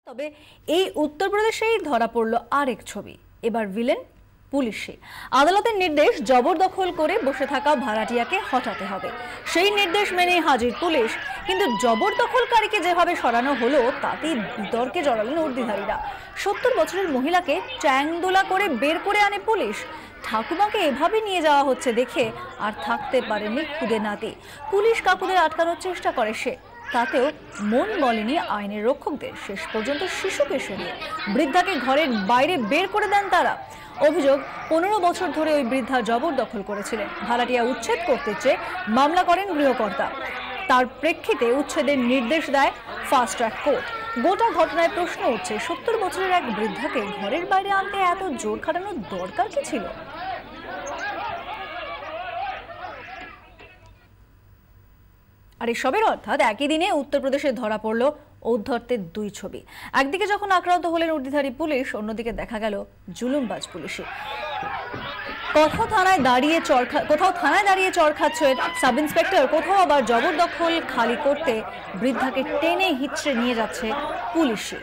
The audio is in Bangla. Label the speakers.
Speaker 1: তবে এই উত্তরপ্রদেশেই ধরা পড়ল আরেক ছবি। এবার ভিলেন পুলিশে। আদালতের নির্দেশ জবরদখল করে বসে থাকা ভাড়াটিয়াকে হটাতে হবে। সেই নির্দেশ মেনে হাজির পুলিশ, কিন্তু জবরদখলকারীকে যেভাবে সরানো হলো তাতেই বিতর্কে জড়ালেন উর্দিধারীরা। 70 বছরের মহিলাকে চ্যাংদোলা করে বের করে আনে পুলিশ। ঠাকুমাকে এভাবে নিয়ে যাওয়া হচ্ছে দেখে আর থাকতে পারেনি খুদে নাতি। পুলিশ কাকুদের আটকানোর চেষ্টা করে সে, তাতেও মন বলেনি আইনের রক্ষকদের। শেষ পর্যন্ত শিশুকে সরিয়ে বৃদ্ধাকে ঘরের বাইরে বের করে দেন তারা। অভিযোগ, 15 বছর ধরে ওই বৃদ্ধা জবরদখল করেছিলেন। ভাড়াটিয়া উচ্ছেদ করতে চেয়ে মামলা করেন গৃহকর্তা। তার প্রেক্ষিতে উচ্ছেদের নির্দেশ দেয় ফাস্ট ট্র্যাক কোর্ট। গোটা ঘটনায় প্রশ্ন উঠছে, 70 বছরের এক বৃদ্ধাকে ঘরের বাইরে আনতে এত জোর খাটানোর দরকার কি ছিল? আর এসবের অর্থাৎ একই দিনে উত্তরপ্রদেশে ধরা পড়ল ঔদ্ধত্যের দুই ছবি। একদিকে যখন আক্রান্ত হলেন উর্দিধারী পুলিশ, অন্যদিকে দেখা গেল জুলুমবাজ পুলিশে। কোথাও থানায় দাঁড়িয়ে চর খাচ্ছে সাব ইন্সপেক্টর, কোথাও আবার জবরদখল খালি করতে বৃদ্ধাকে টেনে হিচড়ে নিয়ে যাচ্ছে পুলিশে।